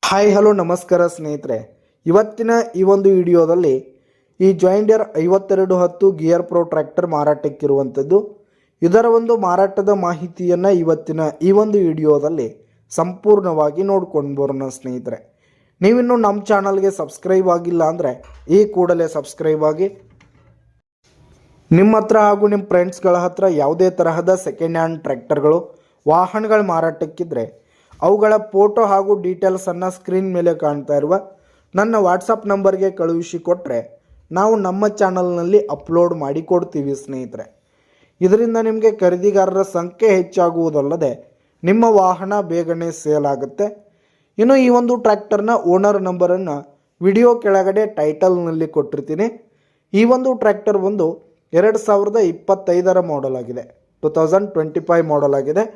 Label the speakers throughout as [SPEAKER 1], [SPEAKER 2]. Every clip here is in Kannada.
[SPEAKER 1] ಹಾಯ್ ಹಲೋ ನಮಸ್ಕಾರ ಸ್ನೇಹಿತರೆ, ಇವತ್ತಿನ ಈ ಒಂದು ವಿಡಿಯೋದಲ್ಲಿ ಈ ಜಾಯಿಂಡಿಯರ್ 5210 ಗಿಯರ್ ಪ್ರೋ ಟ್ರ್ಯಾಕ್ಟರ್ ಮಾರಾಟಕ್ಕಿರುವಂಥದ್ದು. ಇದರ ಒಂದು ಮಾರಾಟದ ಮಾಹಿತಿಯನ್ನು ಇವತ್ತಿನ ಈ ಒಂದು ವಿಡಿಯೋದಲ್ಲಿ ಸಂಪೂರ್ಣವಾಗಿ ನೋಡ್ಕೊಂಡು ಬರೋಣ ಸ್ನೇಹಿತರೆ. ನೀವಿನ್ನೂ ನಮ್ಮ ಚಾನಲ್ಗೆ ಸಬ್ಸ್ಕ್ರೈಬ್ ಆಗಿಲ್ಲ ಅಂದರೆ ಈ ಕೂಡಲೇ ಸಬ್ಸ್ಕ್ರೈಬ್ ಆಗಿ. ನಿಮ್ಮ ಹತ್ರ ಹಾಗೂ ನಿಮ್ಮ ಫ್ರೆಂಡ್ಸ್ಗಳ ಹತ್ರ ಯಾವುದೇ ತರಹದ ಸೆಕೆಂಡ್ ಹ್ಯಾಂಡ್ ಟ್ರ್ಯಾಕ್ಟರ್ಗಳು ವಾಹನಗಳ ಮಾರಾಟಕ್ಕಿದ್ರೆ ಅವುಗಳ ಫೋಟೋ ಹಾಗೂ ಡೀಟೇಲ್ಸನ್ನು ಸ್ಕ್ರೀನ್ ಮೇಲೆ ಕಾಣ್ತಾ ಇರುವ ನನ್ನ ವಾಟ್ಸಪ್ ನಂಬರ್ಗೆ ಕಳುಹಿಸಿ ಕೊಟ್ಟರೆ ನಾವು ನಮ್ಮ ಚಾನಲ್ನಲ್ಲಿ ಅಪ್ಲೋಡ್ ಮಾಡಿ ಕೊಡ್ತೀವಿ ಸ್ನೇಹಿತರೆ. ಇದರಿಂದ ನಿಮಗೆ ಖರೀದಿಗಾರರ ಸಂಖ್ಯೆ ಹೆಚ್ಚಾಗುವುದಲ್ಲದೆ ನಿಮ್ಮ ವಾಹನ ಬೇಗನೆ ಸೇಲ್ ಆಗುತ್ತೆ. ಇನ್ನು ಈ ಒಂದು ಟ್ರ್ಯಾಕ್ಟರ್ನ ಓನರ್ ನಂಬರನ್ನು ವಿಡಿಯೋ ಕೆಳಗಡೆ ಟೈಟಲ್ನಲ್ಲಿ ಕೊಟ್ಟಿರ್ತೀನಿ. ಈ ಒಂದು ಟ್ರ್ಯಾಕ್ಟರ್ ಬಂದು 2025 ಮಾಡೆಲ್ ಆಗಿದೆ, 2025 ಮಾಡೆಲ್ ಆಗಿದೆ.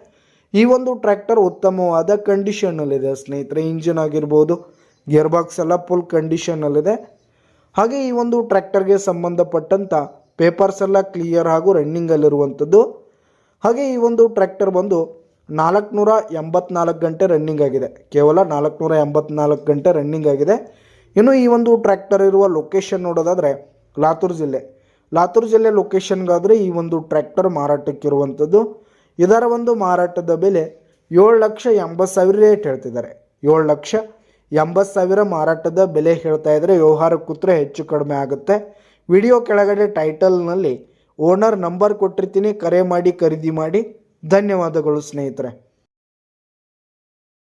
[SPEAKER 1] ಈ ಒಂದು ಟ್ರ್ಯಾಕ್ಟರ್ ಉತ್ತಮವಾದ ಕಂಡೀಷನ್ನಲ್ಲಿದೆ ಸ್ನೇಹಿತರೆ. ಇಂಜಿನ್ ಆಗಿರ್ಬೋದು, ಗೇರ್ ಬಾಕ್ಸ್ ಎಲ್ಲ ಫುಲ್ ಕಂಡೀಷನ್ನಲ್ಲಿದೆ. ಹಾಗೆ ಈ ಒಂದು ಟ್ರ್ಯಾಕ್ಟರ್ಗೆ ಸಂಬಂಧಪಟ್ಟಂಥ ಪೇಪರ್ಸ್ ಎಲ್ಲ ಕ್ಲಿಯರ್ ಹಾಗೂ ರನ್ನಿಂಗಲ್ಲಿರುವಂಥದ್ದು. ಹಾಗೆ ಈ ಒಂದು ಟ್ರ್ಯಾಕ್ಟರ್ ಬಂದು 484 ಗಂಟೆ ರನ್ನಿಂಗ್ ಆಗಿದೆ, ಕೇವಲ 484 ಗಂಟೆ ರನ್ನಿಂಗ್ ಆಗಿದೆ. ಇನ್ನು ಈ ಒಂದು ಟ್ರ್ಯಾಕ್ಟರ್ ಇರುವ ಲೊಕೇಶನ್ ನೋಡೋದಾದರೆ ಲಾತೂರ್ ಜಿಲ್ಲೆ ಲೊಕೇಶನ್ಗಾದರೆ ಈ ಒಂದು ಟ್ರ್ಯಾಕ್ಟರ್ ಮಾರಾಟಕ್ಕಿರುವಂಥದ್ದು. ಇದರ ಒಂದು ಮಾರಾಟದ ಬೆಲೆ 7,80,000 ರೇಟ್ ಹೇಳ್ತಿದ್ದಾರೆ. 7,80,000 ಮಾರಾಟದ ಬೆಲೆ ಹೇಳ್ತಾ ಇದ್ದಾರೆ. ವ್ಯವಹಾರ ಕೂತ್ರೆ ಹೆಚ್ಚು ಕಡಿಮೆ ಆಗುತ್ತೆ. ವಿಡಿಯೋ ಕೆಳಗಡೆ ಟೈಟಲ್ನಲ್ಲಿ ಓನರ್ ನಂಬರ್ ಕೊಟ್ಟಿರ್ತೀನಿ, ಕರೆ ಮಾಡಿ ಖರೀದಿ ಮಾಡಿ. ಧನ್ಯವಾದಗಳು ಸ್ನೇಹಿತರೆ.